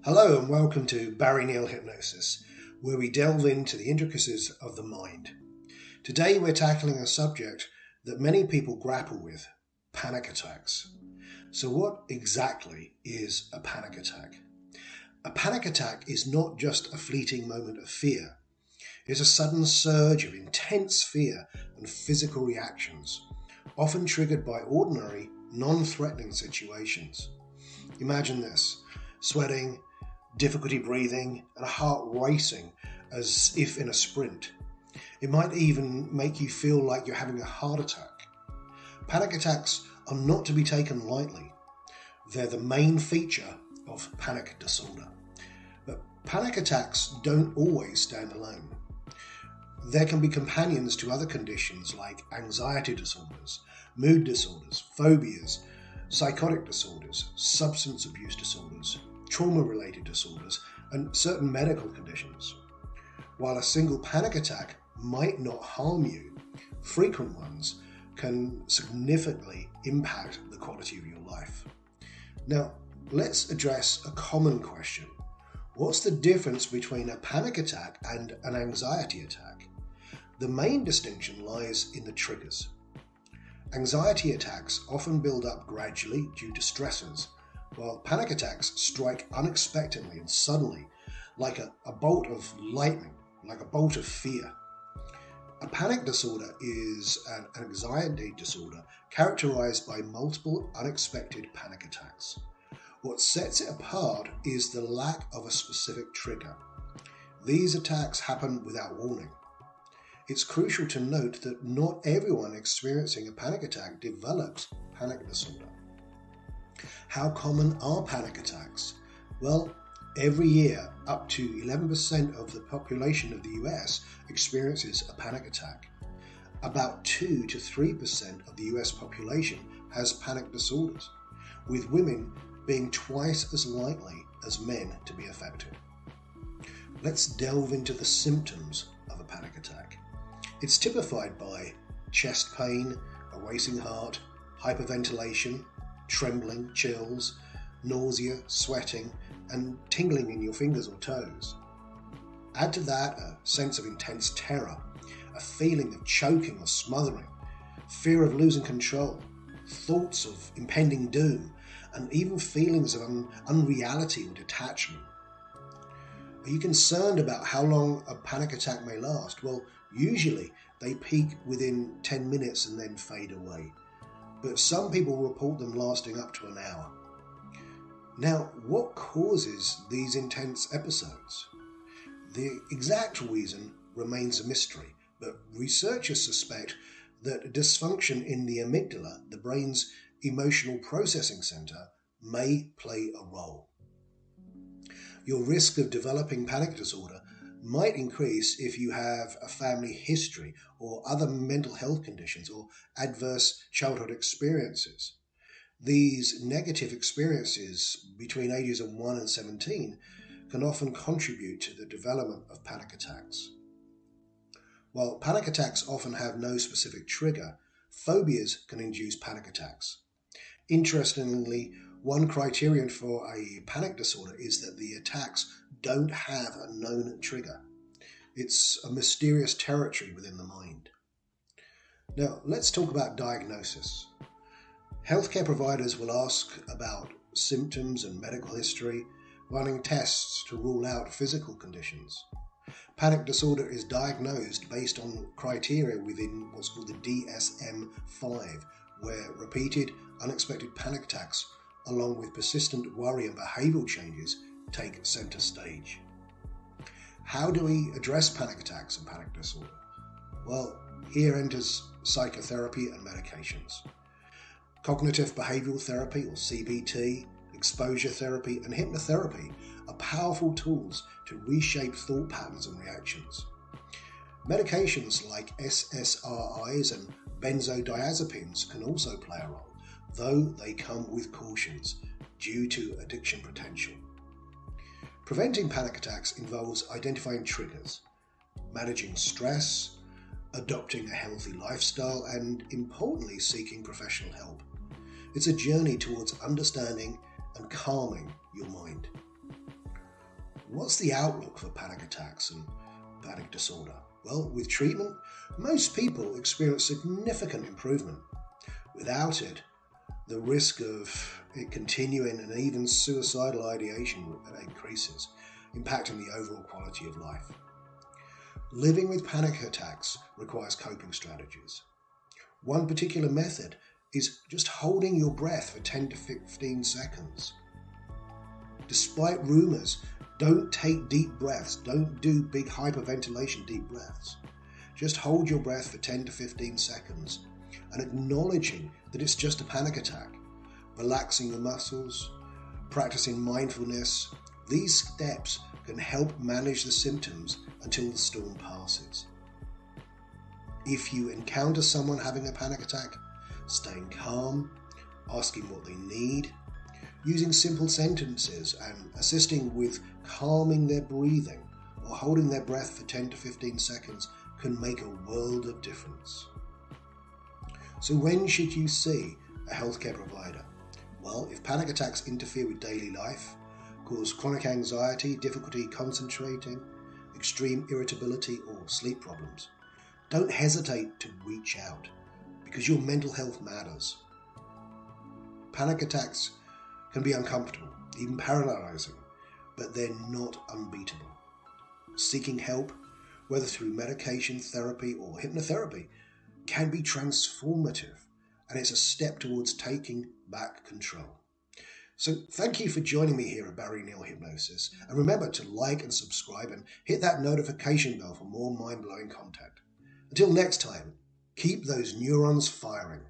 Hello and welcome to Barry Neale Hypnosis, where we delve into the intricacies of the mind. Today we're tackling a subject that many people grapple with, panic attacks. So what exactly is a panic attack? A panic attack is not just a fleeting moment of fear. It's a sudden surge of intense fear and physical reactions, often triggered by ordinary, non-threatening situations. Imagine this: sweating, difficulty breathing, and a heart racing as if in a sprint. It might even make you feel like you're having a heart attack. Panic attacks are not to be taken lightly. They're the main feature of panic disorder. But panic attacks don't always stand alone. There can be companions to other conditions like anxiety disorders, mood disorders, phobias, psychotic disorders, substance abuse disorders, trauma-related disorders, and certain medical conditions. While a single panic attack might not harm you, frequent ones can significantly impact the quality of your life. Now, let's address a common question. What's the difference between a panic attack and an anxiety attack? The main distinction lies in the triggers. Anxiety attacks often build up gradually due to stressors, while panic attacks strike unexpectedly and suddenly, like a bolt of lightning, like a bolt of fear. A panic disorder is an anxiety disorder characterized by multiple unexpected panic attacks. What sets it apart is the lack of a specific trigger. These attacks happen without warning. It's crucial to note that not everyone experiencing a panic attack develops panic disorder. How common are panic attacks? Well, every year up to 11% of the population of the US experiences a panic attack. About 2 to 3% of the US population has panic disorders, with women being twice as likely as men to be affected. Let's delve into the symptoms of a panic attack. It's typified by chest pain, a racing heart, hyperventilation, trembling, chills, nausea, sweating, and tingling in your fingers or toes. Add to that a sense of intense terror, a feeling of choking or smothering, fear of losing control, thoughts of impending doom, and even feelings of unreality or detachment. Are you concerned about how long a panic attack may last? Well, usually they peak within 10 minutes and then fade away. But some people report them lasting up to an hour. Now, what causes these intense episodes? The exact reason remains a mystery, but researchers suspect that dysfunction in the amygdala, the brain's emotional processing center, may play a role. Your risk of developing panic disorder might increase if you have a family history or other mental health conditions or adverse childhood experiences. These negative experiences between ages of 1 and 17 can often contribute to the development of panic attacks. While panic attacks often have no specific trigger, phobias can induce panic attacks. Interestingly, one criterion for a panic disorder is that the attacks don't have a known trigger. It's a mysterious territory within the mind. Now, let's talk about diagnosis. Healthcare providers will ask about symptoms and medical history, running tests to rule out physical conditions. Panic disorder is diagnosed based on criteria within what's called the DSM-5, where repeated, unexpected panic attacks along with persistent worry and behavioural changes take centre stage. How do we address panic attacks and panic disorder? Well, here enters psychotherapy and medications. Cognitive behavioural therapy, or CBT, exposure therapy, and hypnotherapy are powerful tools to reshape thought patterns and reactions. Medications like SSRIs and benzodiazepines can also play a role, though they come with cautions due to addiction potential. Preventing panic attacks involves identifying triggers, managing stress, adopting a healthy lifestyle, and importantly, seeking professional help. It's a journey towards understanding and calming your mind. what's the outlook for panic attacks and panic disorder? Well, with treatment, most people experience significant improvement. Without it, the risk of it continuing and even suicidal ideation increases, impacting the overall quality of life. Living with panic attacks requires coping strategies. One particular method is just holding your breath for 10 to 15 seconds. Despite rumors, don't take deep breaths. Don't do big hyperventilation deep breaths. Just hold your breath for 10 to 15 seconds and acknowledging that it's just a panic attack. Relaxing the muscles, practicing mindfulness. These steps can help manage the symptoms until the storm passes. If you encounter someone having a panic attack, staying calm, asking what they need, using simple sentences and assisting with calming their breathing or holding their breath for 10 to 15 seconds can make a world of difference. So when should you see a healthcare provider? Well, if panic attacks interfere with daily life, cause chronic anxiety, difficulty concentrating, extreme irritability or sleep problems, don't hesitate to reach out because your mental health matters. Panic attacks can be uncomfortable, even paralyzing, but they're not unbeatable. Seeking help, whether through medication, therapy or hypnotherapy, can be transformative, and it's a step towards taking back control. So thank you for joining me here at Barry Neale Hypnosis, and remember to like and subscribe and hit that notification bell for more mind-blowing content. Until next time, keep those neurons firing.